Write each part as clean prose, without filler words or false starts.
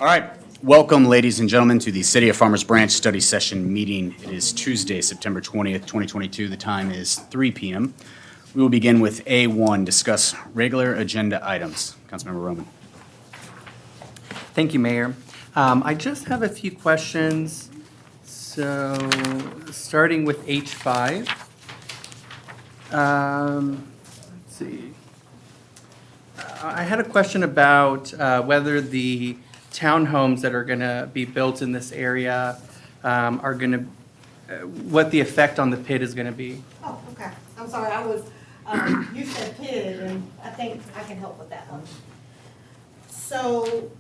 All right. Welcome, ladies and gentlemen, to the City of Farmers Branch Study Session meeting. It is Tuesday, September 20th, 2022. The time is 3 p.m. We will begin with A1, discuss regular agenda items. Councilmember Roman. Thank you, Mayor. I just have a few questions. So, starting with H5. Let's see. I had a question about whether the townhomes that are going to be built in this area are going to, what the effect on the PID is going to be. Oh, okay. I'm sorry, you said PID, and I think I can help with that one. So,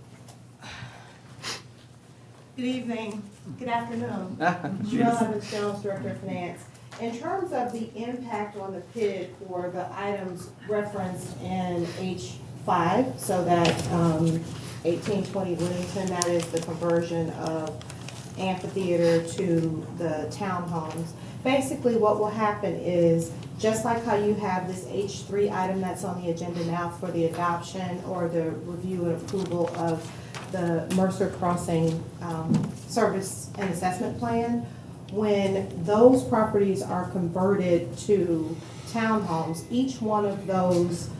good evening, good afternoon. Cheryl Evans, Jones, Director of Finance. In terms of the impact on the PID for the items referenced in H5, so that 1820 Williamson, that is the conversion of amphitheater to the townhomes. Basically, what will happen is, just like how you have this H3 item that's on the agenda now for the adoption or the review and approval of the Mercer Crossing Service and Assessment Plan, when those properties are converted to townhomes, each one of those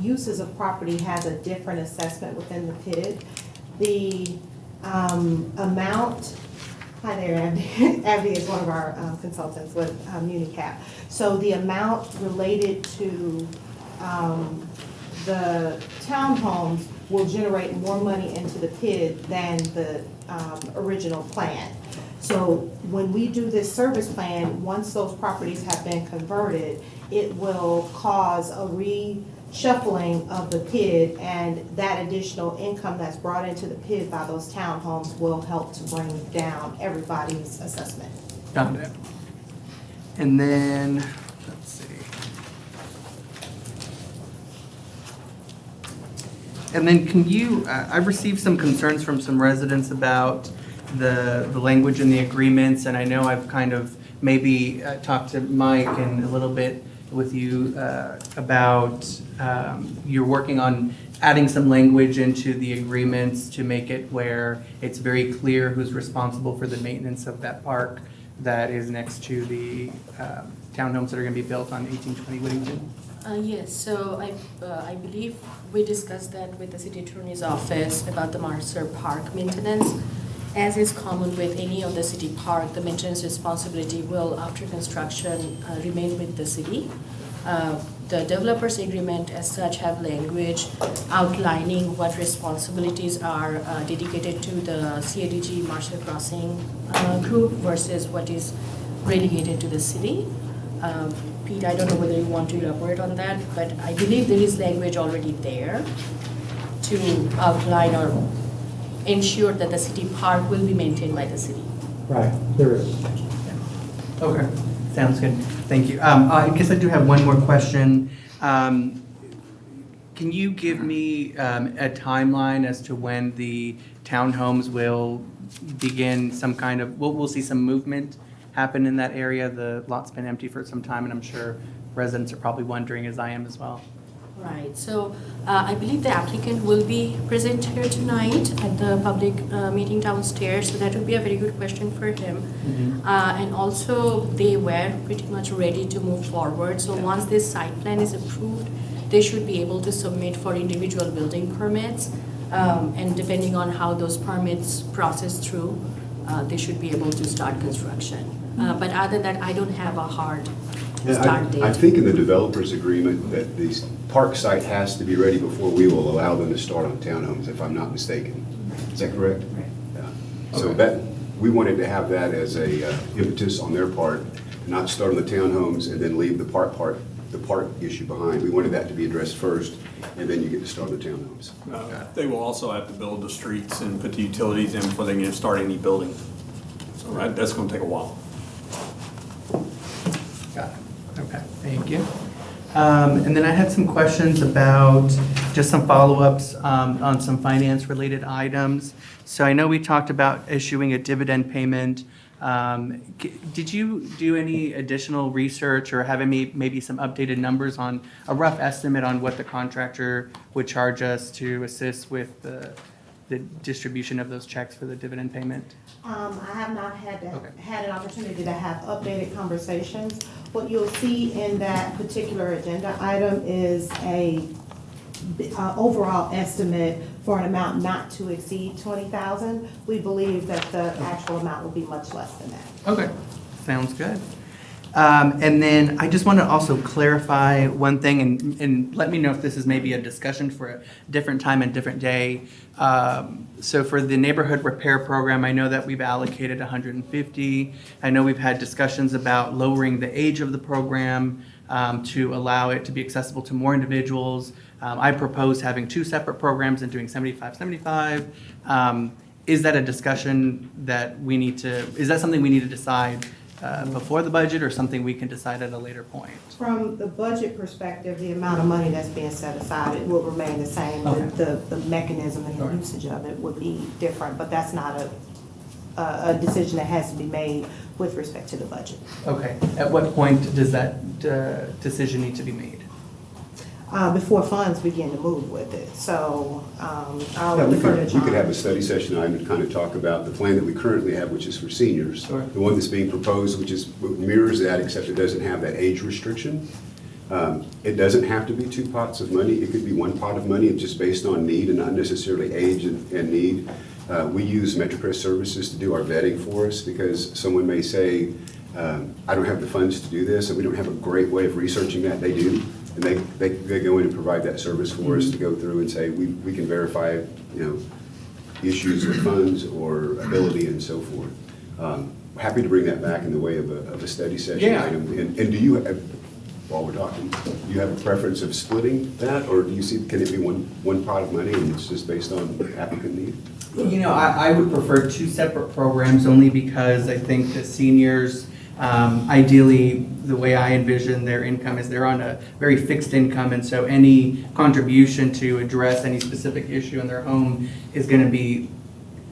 uses of property has a different assessment within the PID. The amount, hi there, Abby. Abby is one of our consultants with MuniCap. So the amount related to the townhomes will generate more money into the PID than the original plan. So when we do this service plan, once those properties have been converted, it will cause a reshuffling of the PID, and that additional income that's brought into the PID by those townhomes will help to bring down everybody's assessment. Got it. And then, let's see. And then can you, I received some concerns from some residents about the language in the agreements, and I know I've kind of maybe talked to Mike and a little bit with you about you're working on adding some language into the agreements to make it where it's very clear who's responsible for the maintenance of that park that is next to the townhomes that are going to be built on 1820 Whittington. Yes, so I believe we discussed that with the city attorney's office about the Mercer Park maintenance. As is common with any of the city park, the maintenance responsibility will, after construction, remain with the city. The developers agreement as such have language outlining what responsibilities are dedicated to the CADG Mercer Crossing group versus what is relegated to the city. Pete, I don't know whether you want to elaborate on that, but I believe there is language already there to outline or ensure that the city park will be maintained by the city. Right, there is. Okay, sounds good. Thank you. I guess I do have one more question. Can you give me a timeline as to when the townhomes will begin some kind of, we'll see some movement happen in that area? The lot's been empty for some time, and I'm sure residents are probably wondering, as I am as well. Right, so I believe the applicant will be present here tonight at the public meeting downstairs, so that would be a very good question for him. Mm-hmm. And also, they were pretty much ready to move forward, so once this site plan is approved, they should be able to submit for individual building permits, and depending on how those permits process through, they should be able to start construction. But other than that, I don't have a hard start date. I think in the developer's agreement that the park site has to be ready before we will allow them to start on townhomes, if I'm not mistaken. Is that correct? Right. Yeah. So that, we wanted to have that as a impetus on their part, not start on the townhomes and then leave the park issue behind. We wanted that to be addressed first, and then you get to start on the townhomes. They will also have to build the streets and put the utilities in before they can start any building. So that's going to take a while. Got it. Okay, thank you. And then I had some questions about just some follow-ups on some finance-related items. So I know we talked about issuing a dividend payment. Did you do any additional research or have maybe some updated numbers on a rough estimate on what the contractor would charge us to assist with the the distribution of those checks for the dividend payment? I have not Okay. had an opportunity to have updated conversations. What you'll see in that particular agenda item is a overall estimate for an amount not to exceed 20,000. We believe that the actual amount will be much less than that. Okay, sounds good. And then I just want to also clarify one thing, and let me know if this is maybe a discussion for a different time and different day. So for the neighborhood repair program, I know that we've allocated 150. I know we've had discussions about lowering the age of the program to allow it to be accessible to more individuals. I propose having two separate programs and doing 75-75. Is that a discussion that we need to, is that something we need to decide before the budget, or something we can decide at a later point? From the budget perspective, the amount of money that's being set aside, it will remain the same. Okay. The mechanism and the Alright. usage of it would be different, but that's not a decision that has to be made with respect to the budget. Okay, at what point does that decision need to be made? Before funds begin to move with it, so I'll Yeah, we defer to could, John. we could have a study session item to kind of talk about the plan that we currently have, which is for seniors. Sure. The one that's being proposed, which is mirrors that, except it doesn't have that age restriction. It doesn't have to be two pots of money. It could be one pot of money, just based on need and not necessarily age and need. We use MetroCrest Services to do our vetting for us, because someone may say, I don't have the funds to do this, and we don't have a great way of researching that. They do. And they go in and provide that service for us to go through and say, we can verify, issues with funds or ability and so forth. Happy to bring that back in the way of a study session Yeah. item. And do you, while we're talking, do you have a preference of splitting that, or do you see, can it be one pot of money and it's just based on applicant need? I would prefer two separate programs, only because I think the seniors, ideally, the way I envision their income is they're on a very fixed income, and so any contribution to address any specific issue in their home is going to be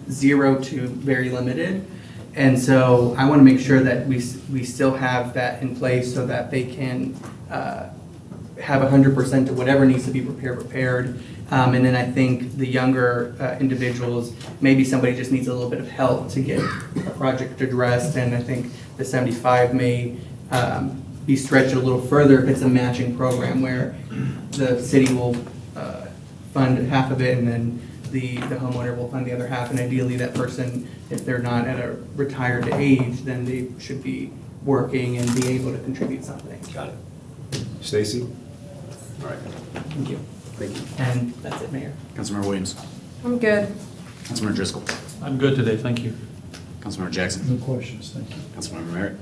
zero to very limited. And so I want to make sure that we still have that in place so that they can have 100% of whatever needs to be repaired. And then I think the younger individuals, maybe somebody just needs a little bit of help to get a project addressed, and I think the 75 may be stretched a little further if it's a matching program where the city will fund half of it and then the homeowner will fund the other half. And ideally, that person, if they're not at a retired age, then they should be working and be able to contribute something. Got it. Stacy? All right. Thank you. Thank you. And that's it, Mayor. Councilmember Williams. I'm good. Councilmember Driscoll. I'm good today, thank you. Councilmember Jackson. No questions, thank you. Councilmember Merritt.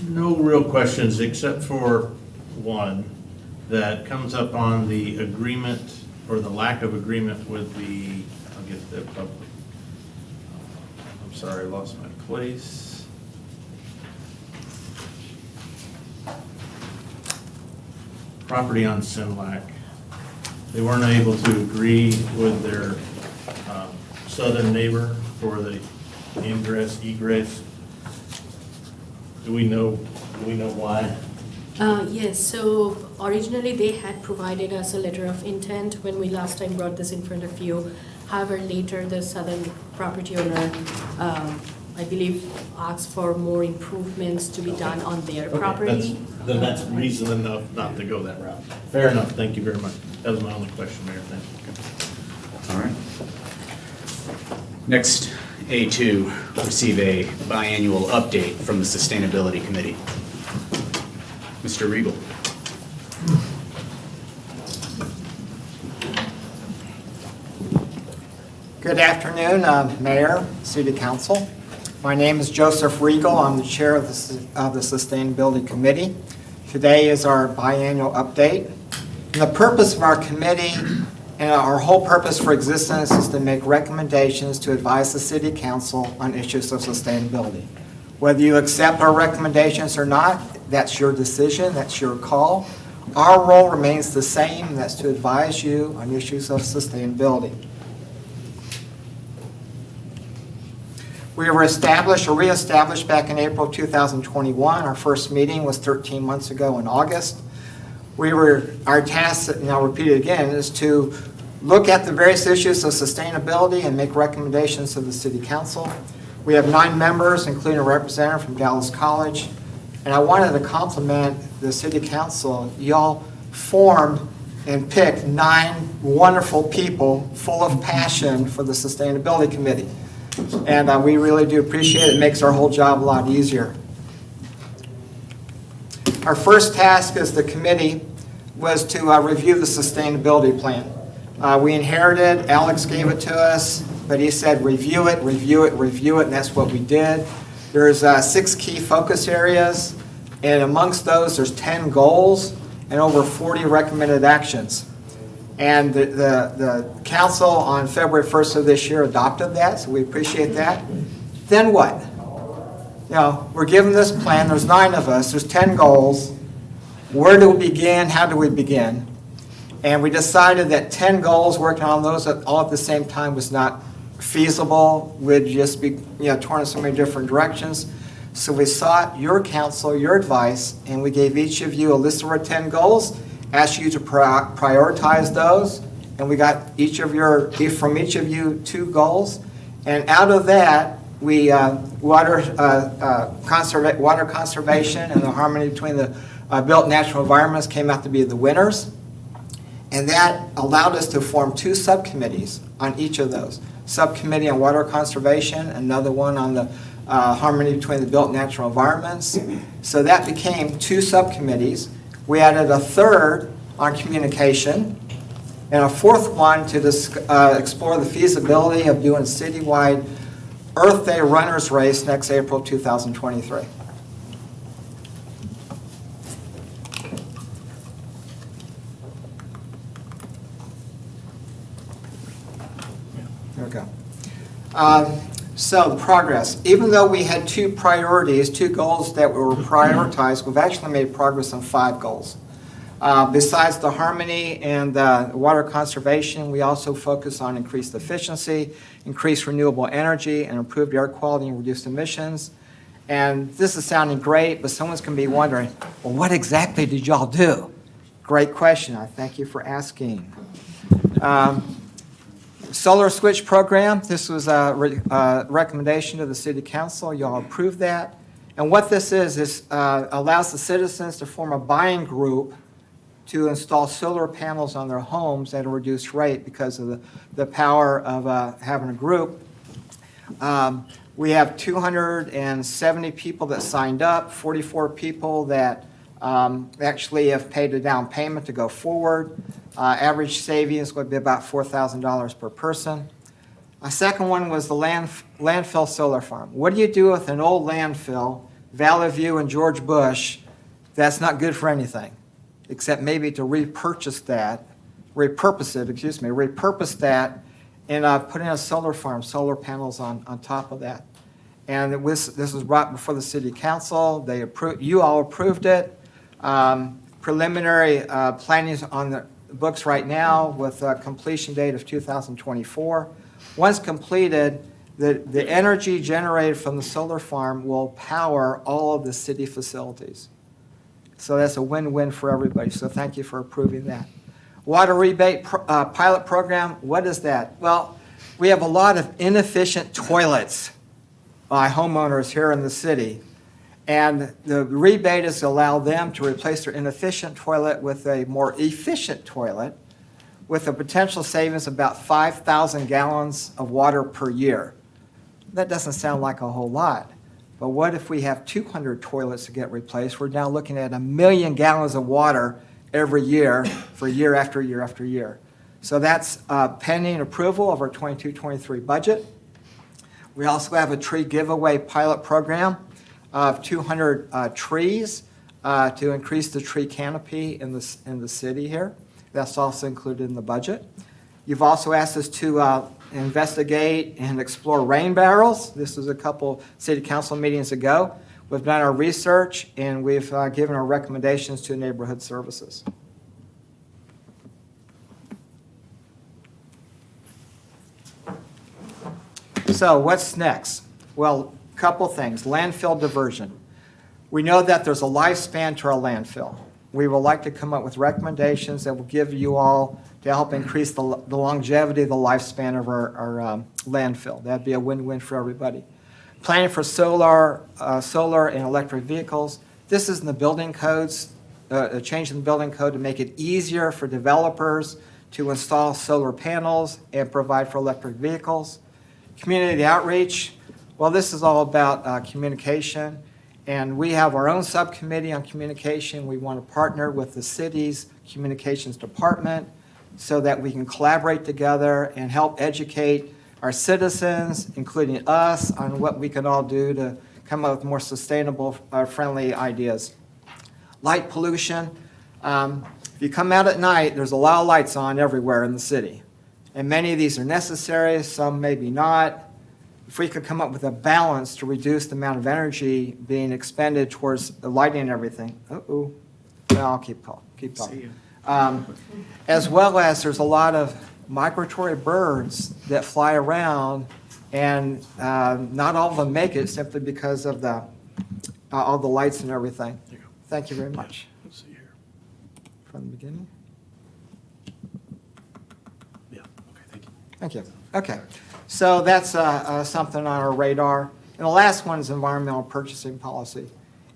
No real questions, except for one that comes up on the agreement, or the lack of agreement with the, I'll get the public. I'm sorry, I lost my place. Property on Sinlac. They weren't able to agree with their southern neighbor for the ingress, egress. Do we know why? Yes, so originally they had provided us a letter of intent when we last time brought this in front of you. However, later the southern property owner, I believe, asked for more improvements to be done on their Okay, property. Then that's reason enough not to go that route. Fair enough, thank you very much. That was my only question, Mayor, thank you. All right. Next, A2, receive a biannual update from the Sustainability Committee. Mr. Regal. Good afternoon, Mayor, City Council. My name is Joseph Regal. I'm the Chair of the Sustainability Committee. Today is our biannual update. And the purpose of our committee and our whole purpose for existence is to make recommendations to advise the City Council on issues of sustainability. Whether you accept our recommendations or not, that's your decision, that's your call. Our role remains the same, and that's to advise you on issues of sustainability. We were reestablished back in April 2021. Our first meeting was 13 months ago in August. Our task, and I'll repeat it again, is to look at the various issues of sustainability and make recommendations to the city council. We have 9 members, including a representative from Dallas College. And I wanted to compliment the city council. Y'all formed and picked 9 wonderful people full of passion for the Sustainability Committee. And we really do appreciate it. It makes our whole job a lot easier. Our first task as the committee was to review the sustainability plan. We inherited, Alex gave it to us, but he said review it, review it, review it, and that's what we did. There's 6 key focus areas, and amongst those there's 10 goals and over 40 recommended actions. And the council on February 1st of this year adopted that, so we appreciate that. Then what? You know, we're given this plan, there's 9 of us, there's 10 goals. Where do we begin? How do we begin? And we decided that 10 goals, working on those all at the same time was not feasible, would just be torn in so many different directions. So we sought your counsel, your advice, and we gave each of you a list of our 10 goals, asked you to prioritize those, and we got from each of you 2 goals. And out of that, we water conservation and the harmony between the built natural environments came out to be the winners. And that allowed us to form 2 subcommittees on each of those. Subcommittee on water conservation, another one on the harmony between the built natural environments. So that became 2 subcommittees. We added a 3rd on communication and a 4th one to explore the feasibility of doing citywide Earth Day Runners Race next April 2023. There we go. So the progress. Even though we had 2 priorities, 2 goals that were prioritized, we've actually made progress on 5 goals. Besides the harmony and water conservation, we also focus on increased efficiency, increased renewable energy, and improved air quality and reduced emissions. And this is sounding great, but someone's going to be wondering, well, what exactly did y'all do? Great question. I thank you for asking. Solar Switch Program, this was a recommendation to the City Council. Y'all approved that. And what this is allows the citizens to form a buying group to install solar panels on their homes at a reduced rate because of the power of having a group. We have 270 people that signed up, 44 people that actually have paid a down payment to go forward. Average savings would be about $4,000 per person. A second one was the landfill solar farm. What do you do with an old landfill, Valley View and George Bush, that's not good for anything, except maybe to repurpose that and put in a solar farm, solar panels on top of that. And this was brought before the City Council. You all approved it. Preliminary planning is on the books right now with a completion date of 2024. Once completed, the energy generated from the solar farm will power all of the city facilities. So that's a win-win for everybody. So thank you for approving that. Water rebate pilot program, what is that? Well, we have a lot of inefficient toilets by homeowners here in the city. And the rebate is to allow them to replace their inefficient toilet with a more efficient toilet with a potential savings of about 5,000 gallons of water per year. That doesn't sound like a whole lot. But what if we have 200 toilets to get replaced? We're now looking at 1 million gallons of water every year for year after year after year. So that's pending approval of our 22-23 budget. We also have a tree giveaway pilot program of 200 trees to increase the tree canopy in the city here. That's also included in the budget. You've also asked us to investigate and explore rain barrels. This was a couple city council meetings ago. We've done our research and we've given our recommendations to neighborhood services. So what's next? Well, a couple things. Landfill diversion. We know that there's a lifespan to our landfill. we would like to come up with recommendations that will give you all to help increase the longevity of the lifespan of our landfill. That'd be a win-win for everybody. Planning for solar and electric vehicles. This is in the building codes, a change in the building code to make it easier for developers to install solar panels and provide for electric vehicles. Community outreach. Well, this is all about communication. And we have our own subcommittee on communication. We want to partner with the city's communications department so that we can collaborate together and help educate our citizens, including us, on what we can all do to come up with more sustainable, friendly ideas. Light pollution. If you come out at night, there's a lot of lights on everywhere in the city. And many of these are necessary, some maybe not. If we could come up with a balance to reduce the amount of energy being expended towards the lighting and everything. Well, I'll keep talking. As well as there's a lot of migratory birds that fly around, and not all of them make it simply because of all the lights and everything. Thank you very much. Let's see here. From the beginning? Yeah, okay, thank you. Thank you. Okay, so that's something on our radar. And the last one is environmental purchasing policy.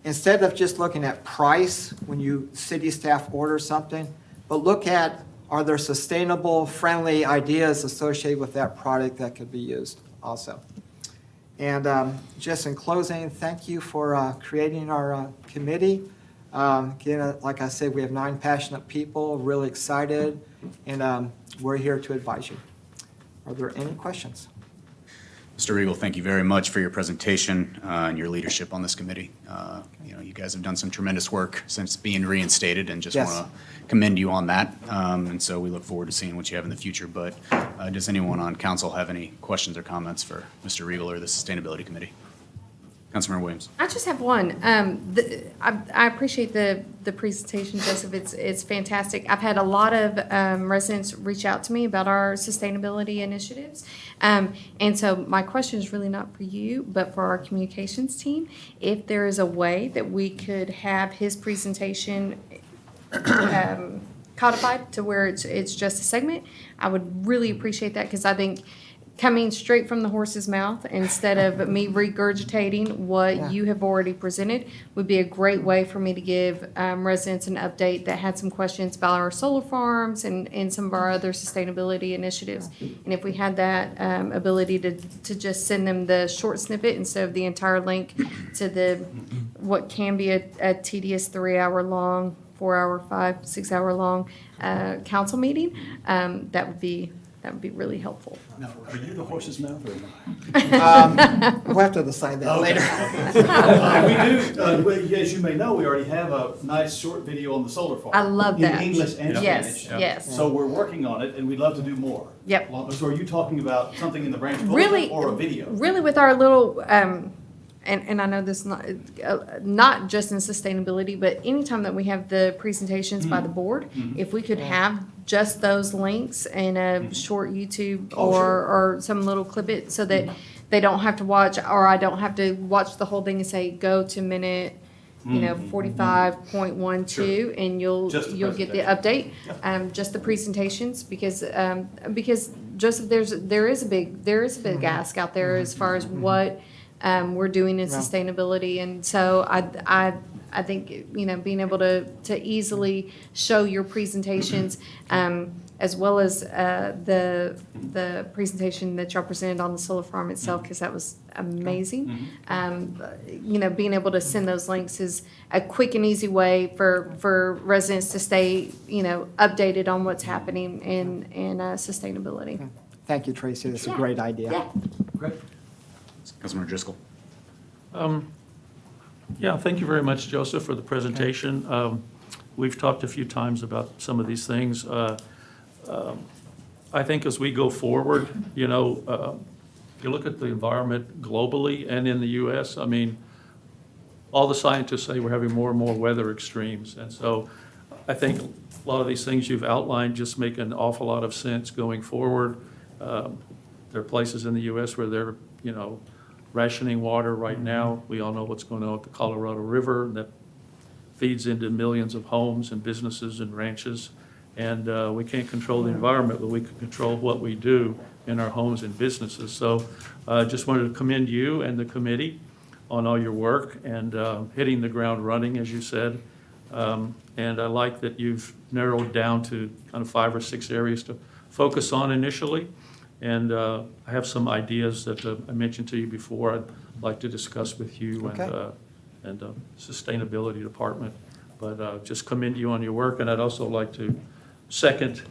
Instead of just looking at price when city staff order something, but look at, are there sustainable, friendly ideas associated with that product that could be used also? And just in closing, thank you for creating our committee. Again, like I said, we have 9 passionate people, really excited, and we're here to advise you. Are there any questions? Mr. Riegel, thank you very much for your presentation and your leadership on this committee. You guys have done some tremendous work since being reinstated, and just Yes. want to commend you on that. And so we look forward to seeing what you have in the future. But does anyone on council have any questions or comments for Mr. Riegel or the Sustainability Committee? Councilmember Williams. I just have one. I appreciate the presentation, Joseph. It's fantastic. I've had a lot of residents reach out to me about our sustainability initiatives. And so my question is really not for you, but for our communications team. If there is a way that we could have his presentation codified to where it's just a segment, I would really appreciate that, because I think coming straight from the horse's mouth instead of me regurgitating what you have already presented would be a great way for me to give residents an update that had some questions about our solar farms and some of our other sustainability initiatives. And if we had that ability to just send them the short snippet instead of the entire link to what can be a tedious 3-hour long, 4-hour, 5, 6-hour long council meeting, that would be really helpful. Now, are you the horse's mouth or not? We'll have to decide that later. We do, as you may know, we already have a nice short video on the solar farm. I love that. In English and Yes, Spanish. yes. So we're working on it, and we'd love to do more. Yep. So are you talking about something in the branch Really, bulletin or a video? really with our little, and I know this not just in sustainability, but anytime that we have the presentations by the board, if we could have just those links in a short YouTube or some little clip it, so that they don't have to watch, or I don't have to watch the whole thing and say, go to minute 45.12, and you'll Just the get the update. Just the presentations, because Joseph, there is a big ask out there as far as what we're doing in sustainability, and so I think being able to easily show your presentations, as well as the presentation that y'all presented on the solar farm itself, because that was amazing. Being able to send those links is a quick and easy way for residents to stay updated on what's happening in sustainability. Thank you, Tracy. That's a great idea. Yeah. Great. Councilmember Driscoll. Yeah, thank you very much, Joseph, for the presentation. We've talked a few times about some of these things. I think as we go forward, you look at the environment globally and in the U.S., I mean, all the scientists say we're having more and more weather extremes. And so I think a lot of these things you've outlined just make an awful lot of sense going forward. There are places in the U.S. where they're, rationing water right now. We all know what's going on with the Colorado River, that feeds into millions of homes and businesses and ranches. And we can't control the environment, but we can control what we do in our homes and businesses. So just wanted to commend you and the committee on all your work and hitting the ground running, as you said. And I like that you've narrowed down to kind of 5 or 6 areas to focus on initially. And I have some ideas that I mentioned to you before I'd like to discuss with you and Sustainability Department. But just commend you on your work, and I'd also like to second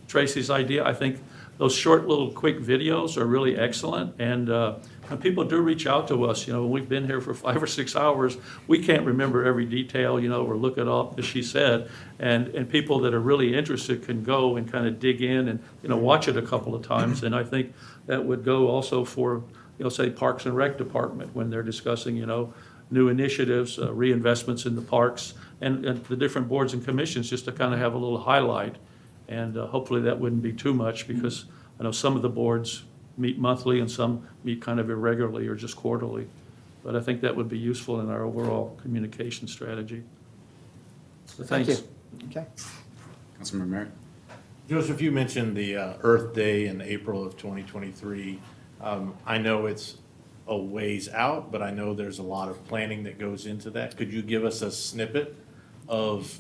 Tracy's idea. I think those short little quick videos are really excellent, and when people do reach out to us, when we've been here for 5 or 6 hours, we can't remember every detail, or look at all, as she said, and people that are really interested can go and kind of dig in and, watch it a couple of times, and I think that would go also for, say, Parks and Rec Department, when they're discussing, new initiatives, reinvestments in the parks, and the different boards and commissions, just to kind of have a little highlight. And hopefully that wouldn't be too much, because I know some of the boards meet monthly and some meet kind of irregularly or just quarterly. But I think that would be useful in our overall communication strategy. So Thank thanks. you. Okay. Councilmember Merritt? Joseph, you mentioned the Earth Day in April of 2023. I know it's a ways out, but I know there's a lot of planning that goes into that. Could you give us a snippet of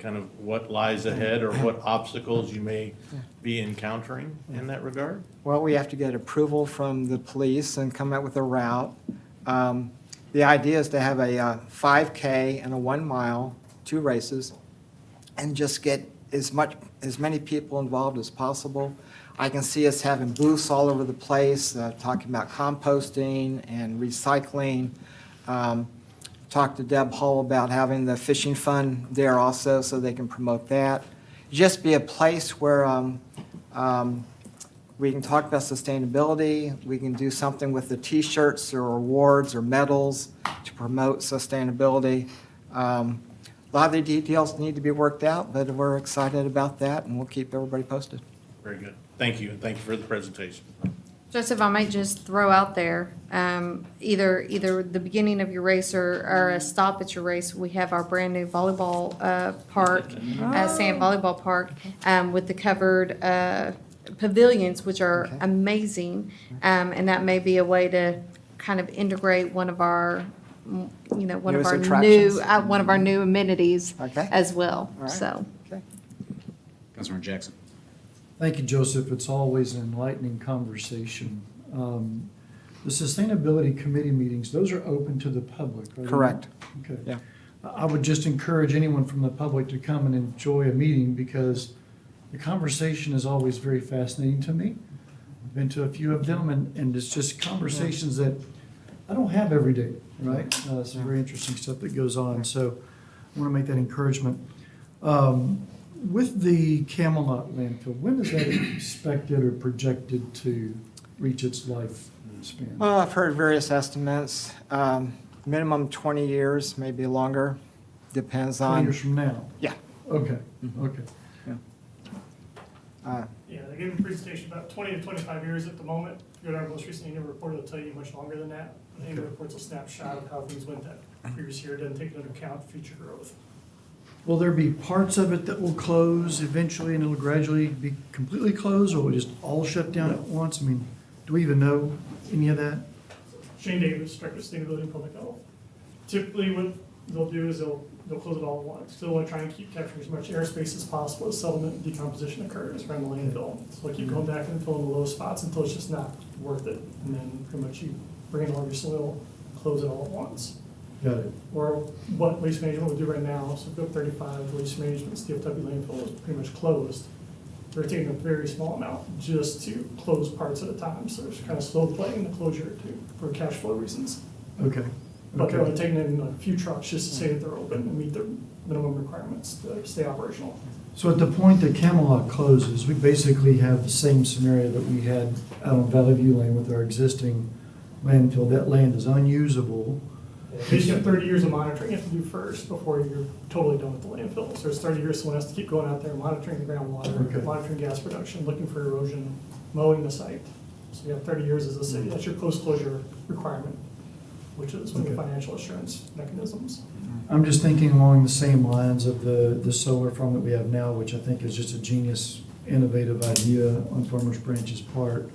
kind of what lies ahead or what obstacles you may be encountering in that regard? Well, we have to get approval from the police and come up with a route. The idea is to have a 5K and a 1 mile, 2 races, and just get as many people involved as possible. I can see us having booths all over the place, talking about composting and recycling. Talked to Deb Hull about having the fishing fund there also, so they can promote that. Just be a place where we can talk about sustainability. We can do something with the T-shirts or awards or medals to promote sustainability. A lot of the details need to be worked out, but we're excited about that, and we'll keep everybody posted. Very good. Thank you, and thank you for the presentation. Joseph, I might just throw out there, either the beginning of your race or a stop at your race, we have our brand-new volleyball park, sand volleyball park, with the covered pavilions, which are Okay. amazing. And that may be a way to kind of integrate one of our, one of Newest our attractions. one of our new amenities Okay. as well, All right. so. Okay. Councilmember Jackson? Thank you, Joseph. It's always an enlightening conversation. The Sustainability Committee meetings, those are open to the public, are they not? Correct. Okay. Yeah. I would just encourage anyone from the public to come and enjoy a meeting, because the conversation is always very fascinating to me. I've been to a few of them, and it's just conversations that I don't have every day, right? Some very interesting stuff that goes on, so I want to make that encouragement. With the Camelot landfill, when is that expected or projected to reach its lifespan? Well, I've heard various estimates. Minimum 20 years, maybe longer, depends 20 on. years from now? Yeah. Okay, okay. Yeah, they gave a presentation about 20 to 25 years at the moment. If you go to our most recent annual report, it'll tell you much longer than that. The annual report's a snapshot of how things went that previous year, it doesn't take into account future growth. Will there be parts of it that will close eventually, and it'll gradually be completely closed, or will it just all shut down at once? I mean, do we even know any of that? Shane Davis, Director of Sustainability and Public Health. Typically, what they'll do is they'll close it all at once. Still want to try and keep capturing as much airspace as possible as settlement and decomposition occurs around the landfill. So they'll keep going back and filling the low spots until it's just not worth it. And then pretty much you bring in all your soil, close it all at once. Got it. Or what Waste Management would do right now, so GOP 35, Waste Management's DFW landfill is pretty much closed. They're taking a very small amount just to close parts at a time, so it's kind of slow playing the closure too, for cash flow reasons. Okay. But they're only Okay. taking in a few trucks just to say that they're open and meet their minimum requirements to stay operational. So at the point that Camelot closes, we basically have the same scenario that we had out on Valley View Lane with our existing landfill. That land is unusable. They just have 30 years of monitoring you have to do first before you're totally done with the landfill. So there's 30 years someone has to keep going out there monitoring the groundwater, Okay. monitoring gas production, looking for erosion, mowing the site. So you have 30 years as a city, that's your post-closure requirement. which is one of the financial assurance mechanisms. I'm just thinking along the same lines of the solar farm that we have now, which I think is just a genius, innovative idea on Farmers Branch's part.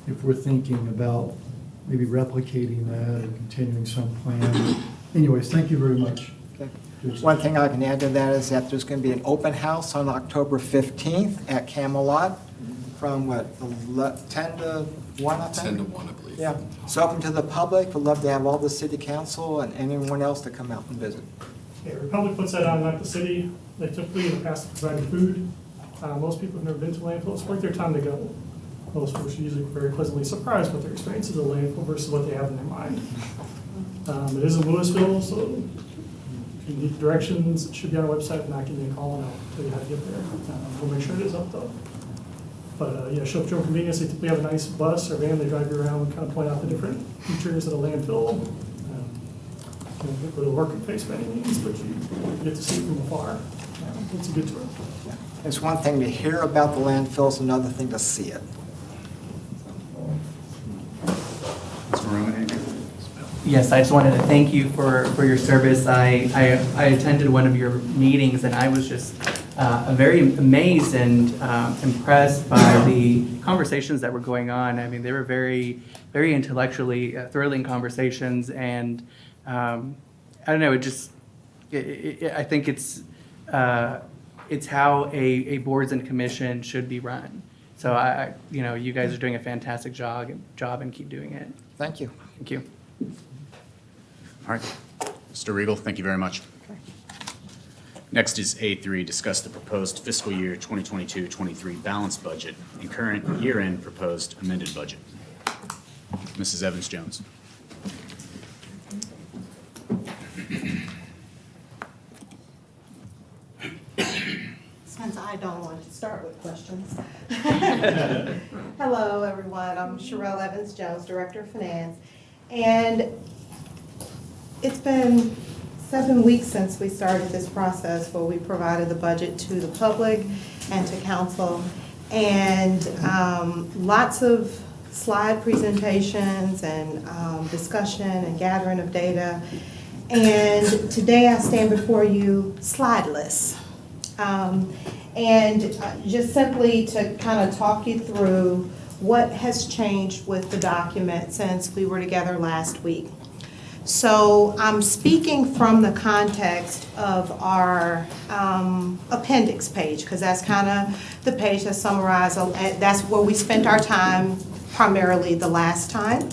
If we're thinking about maybe replicating that or continuing some plan. Anyways, thank you very much. Okay. One thing I can add to that is that there's going to be an open house on October 15th at Camelot from what, 10 to 1, I think? 10 to 1, I believe. Yeah, it's open to the public. We'd love to have all the city council and anyone else to come out and visit. Yeah, Republic puts that on, not the city. They typically in the past have provided food. Most people have never been to landfill. It's worth their time to go. Most folks are usually very pleasantly surprised with their experiences of landfill versus what they have in their mind. It is in Louisville, so if you need directions, it should be on our website. If not, give me a call and I'll tell you how to get there. We'll make sure it is up though. But yeah, show up to your convenience. They typically have a nice bus or van. They drive you around and kind of point out the different features of the landfill. You know, go to work and face by any means, but you get to see it from afar. It's a good tour. It's one thing to hear about the landfill, it's another thing to see it. Mr. Roman, anything? Yes, I just wanted to thank you for your service. I attended one of your meetings and I was just very amazed and impressed by the conversations that were going on. I mean, they were very, very intellectually thrilling conversations, and I don't know, I think it's how a boards and commission should be run. So you guys are doing a fantastic job and keep doing it. Thank you. Thank you. All right. Mr. Regal, thank you very much. Next is A3, discuss the proposed fiscal year 2022-23 balanced budget and current year-end proposed amended budget. Mrs. Evans-Jones. Since I don't want to start with questions. Hello, everyone. I'm Sherelle Evans-Jones, Director of Finance. And it's been 7 weeks since we started this process where we provided the budget to the public and to council. And lots of slide presentations and discussion and gathering of data. And today I stand before you slideless. And just simply to kind of talk you through what has changed with the document since we were together last week. So I'm speaking from the context of our appendix page, because that's kind of the page that summarizes, that's where we spent our time primarily the last time.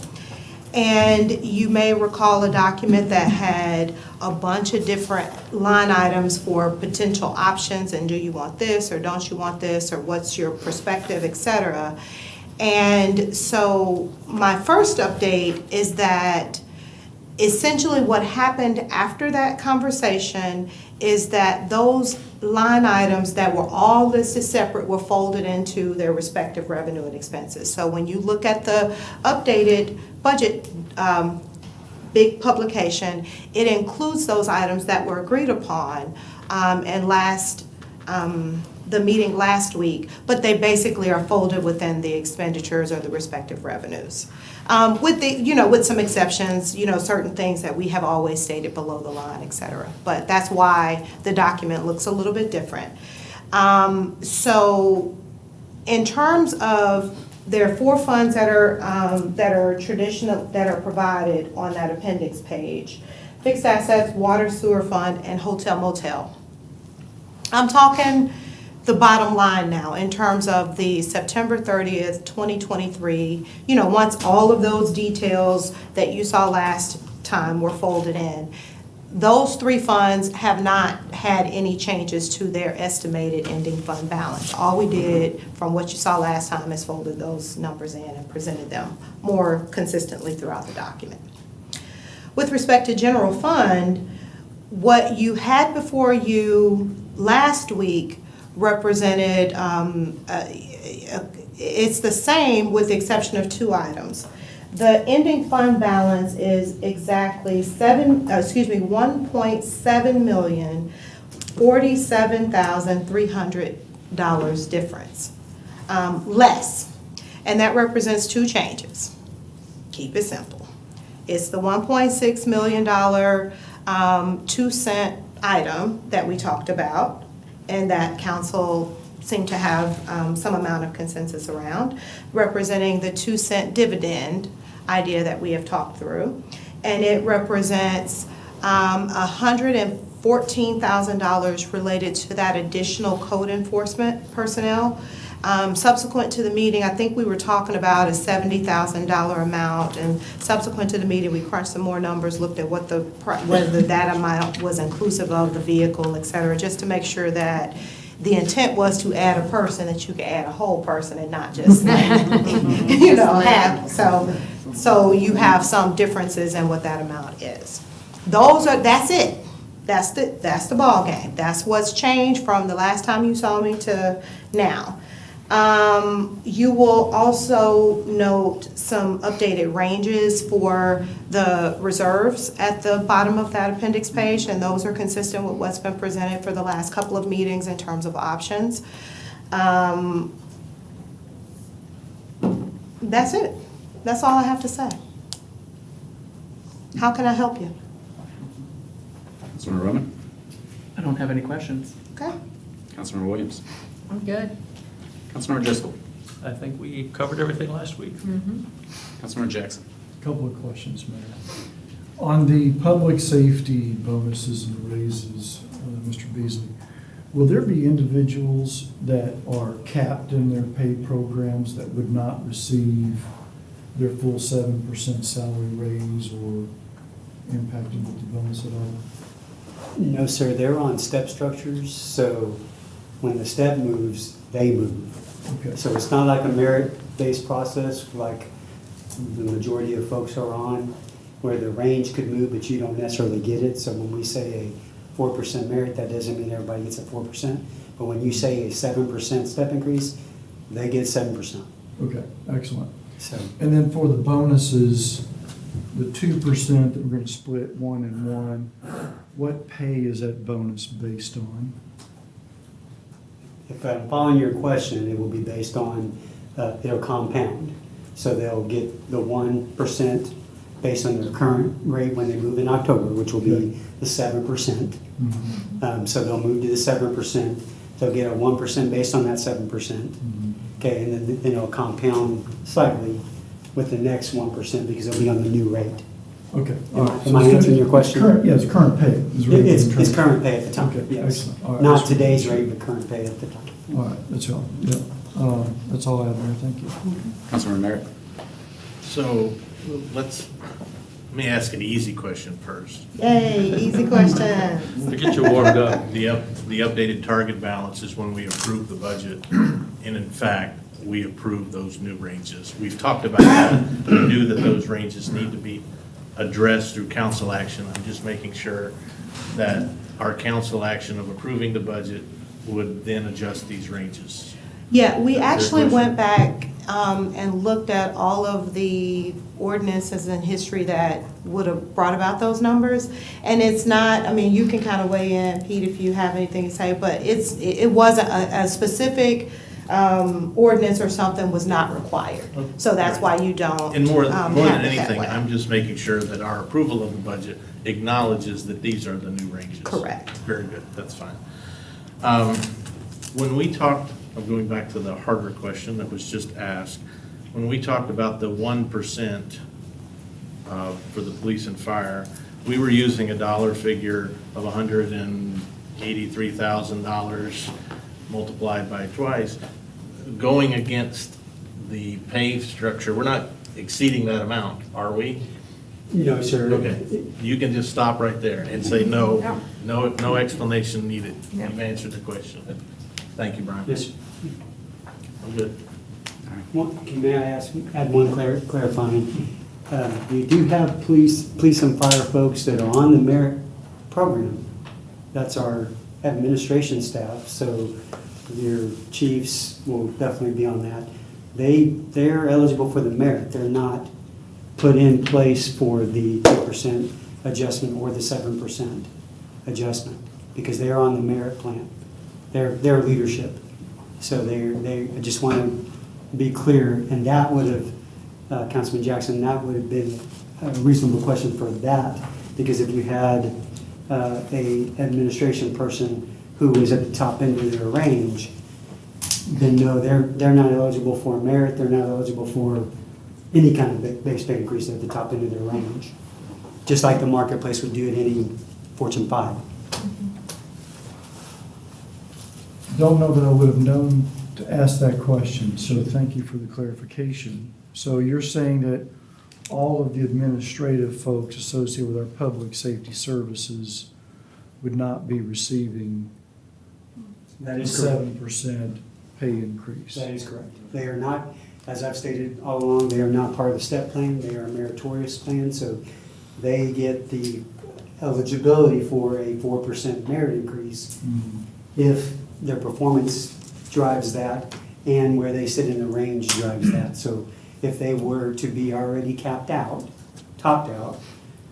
And you may recall a document that had a bunch of different line items for potential options, and do you want this or don't you want this, or what's your perspective, et cetera. And so my first update is that essentially what happened after that conversation is that those line items that were all listed separate were folded into their respective revenue and expenses. So when you look at the updated budget big publication, it includes those items that were agreed upon the meeting last week, but they basically are folded within the expenditures or the respective revenues. With some exceptions, certain things that we have always stated below the line, et cetera. But that's why the document looks a little bit different. So in terms of, there are 4 funds that are traditional, that are provided on that appendix page: fixed assets, water sewer fund, and hotel motel. I'm talking the bottom line now in terms of the September 30th, 2023, once all of those details that you saw last time were folded in. Those 3 funds have not had any changes to their estimated ending fund balance. All we did from what you saw last time is folded those numbers in and presented them more consistently throughout the document. With respect to general fund, what you had before you last week represented, it's the same with the exception of 2 items. The ending fund balance is exactly $1,747,300 difference, less. And that represents 2 changes. Keep it simple. It's the $1.6 million 2-cent item that we talked about and that council seemed to have some amount of consensus around, representing the 2-cent dividend idea that we have talked through. And it represents $114,000 related to that additional code enforcement personnel. Subsequent to the meeting, I think we were talking about a $70,000 amount, and subsequent to the meeting, we crunched some more numbers, looked at whether that amount was inclusive of the vehicle, et cetera, just to make sure that the intent was to add a person, that you could add a whole person and not just, half. So you have some differences in what that amount is. That's it. That's the ball game. That's what's changed from the last time you saw me to now. You will also note some updated ranges for the reserves at the bottom of that appendix page, and those are consistent with what's been presented for the last couple of meetings in terms of options. That's it. That's all I have to say. How can I help you? Councilmember Roman? I don't have any questions. Okay. Councilmember Williams? I'm good. Councilmember Driscoll? I think we covered everything last week. Councilmember Jackson? Couple of questions, Mayor. On the public safety bonuses and raises, Mr. Beasley, will there be individuals that are capped in their pay programs that would not receive their full 7% salary raise or impacted with the bonus at all? No, sir, they're on step structures, so when the step moves, they move. Okay. So it's not like a merit-based process like the majority of folks are on, where the range could move, but you don't necessarily get it. So when we say a 4% merit, that doesn't mean everybody gets a 4%. But when you say a 7% step increase, they get 7%. Okay, excellent. So And then for the bonuses, the 2% that we're going to split 1 and 1, what pay is that bonus based on? if I'm following your question, it will be based on, it'll compound. So they'll get the 1% based on their current rate when they move in October, which will be the 7%. So they'll move to the 7%. They'll get a 1% based on that 7%. Okay, and then it'll compound slightly with the next 1% because it'll be on the new rate. Okay. Am I answering your question? Yes, current pay. is really It's what I'm current pay at the time, Okay, yes. excellent. All right, Not that's- today's rate, but current pay at the time. All right, that's all, yeah. That's all I have, Mayor, thank you. Councilmember Merritt? So let me ask an easy question first. Yay, easy question. To get you warmed up. The updated target balance is when we approve the budget, and in fact, we approve those new ranges. We've talked about that. We knew that those ranges need to be addressed through council action. I'm just making sure that our council action of approving the budget would then adjust these ranges. Yeah, we Is there a actually question? went back and looked at all of the ordinances in history that would have brought about those numbers. And it's not, I mean, you can kind of weigh in, Pete, if you have anything to say, but it wasn't a specific ordinance or something was not required. So that's why you don't And more have than it that anything, way. I'm just making sure that our approval of the budget acknowledges that these are the new ranges. Correct. Very good, that's fine. When we talked, I'm going back to the harder question that was just asked, when we talked about the 1% for the police and fire, we were using a dollar figure of $183,000 multiplied by twice, going against the pay structure. We're not exceeding that amount, are we? No, sir. Okay, you can just stop right there and say no explanation needed. You've answered the question. Thank you, Brian. Yes. I'm good. May I add one clarifying? You do have police and fire folks that are on the merit program. That's our administration staff, so your chiefs will definitely be on that. They're eligible for the merit. They're not put in place for the 2% adjustment or the 7% adjustment because they're on the merit plan. They're leadership. So I just want to be clear, and that would have, Councilman Jackson, that would have been a reasonable question for that, because if you had a administration person who was at the top end of their range, then no, they're not eligible for merit, they're not eligible for any kind of base pay increase at the top end of their range, just like the marketplace would do at any Fortune 5. Don't know that I would have known to ask that question, so thank you for the clarification. So you're saying that all of the administrative folks associated with our public safety services would not be receiving That a is correct. 7% pay increase? That is correct. They are not, as I've stated all along, they are not part of the STEP plan, they are a meritorious plan, so they get the eligibility for a 4% merit increase Mhm. if their performance drives that and where they sit in the range drives that. So if they were to be already capped out, topped out,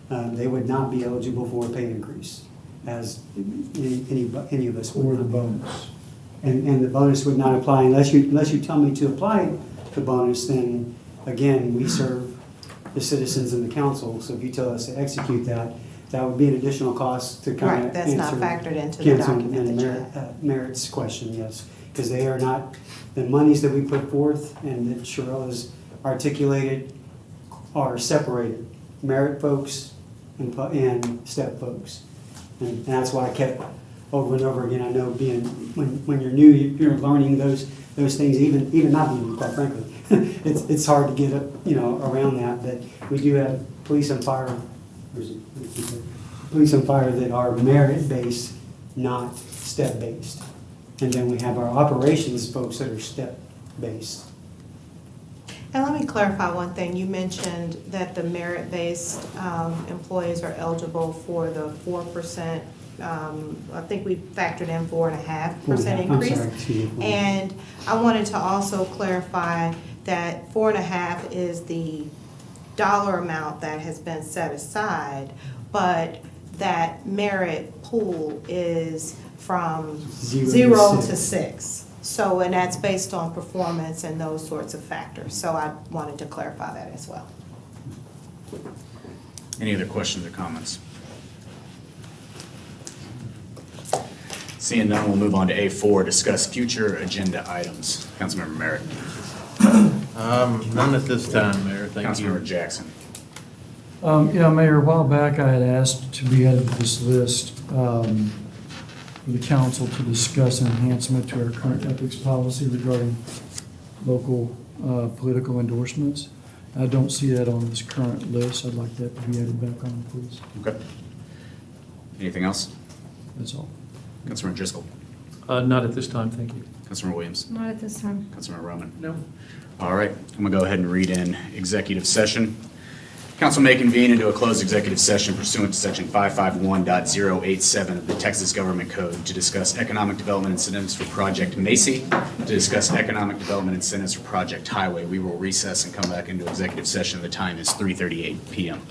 they would not be eligible for a pay increase, as any of us would. Or the not. bonus? And the bonus would not apply unless you tell me to apply the bonus, then again, we serve the citizens and the council. So if you tell us to execute that, that would be an additional cost to kind Right, of that's not answer factored into the cancel document and that you merits question, yes. Because they are not, the monies that we put forth and that Cheryl has articulated are separated. Merit folks and STEP folks. And that's why I kept over and over again, I know being, when you're new, you're learning those things, even not being new, quite frankly. It's hard to get, around that, but we do have police and fire, that are merit-based, not step-based. And then we have our operations folks that are step-based. And let me clarify one thing. You mentioned that the merit-based employees are eligible for the 4%. I think we factored in 4.5% I'm increase. sorry, excuse me. And I wanted to also clarify that 4.5 is the dollar amount that has been set aside, but that merit pool is from 0 to 6. So, and that's based on performance and those sorts of factors. So I wanted to clarify that as well. Any other questions or comments? Seeing none, we'll move on to A4, discuss future agenda items. Councilmember Merritt. None at this time, Mayor, thank you. Councilmember Jackson. Mayor, a while back, I had asked to be added to this list for the council to discuss an enhancement to our current ethics policy regarding local political endorsements. I don't see that on this current list. I'd like that to be added back on, please. Okay. Anything else? That's all. Councilmember Driscoll. Not at this time, thank you. Councilmember Williams. Not at this time. Councilmember Roman. No. All right, I'm going to go ahead and read in executive session. Council may convene into a closed executive session pursuant to Section 551.087 of the Texas Government Code to discuss economic development incentives for Project Macy, to discuss economic development incentives for Project Highway. We will recess and come back into executive session. The time is 3:38 p.m.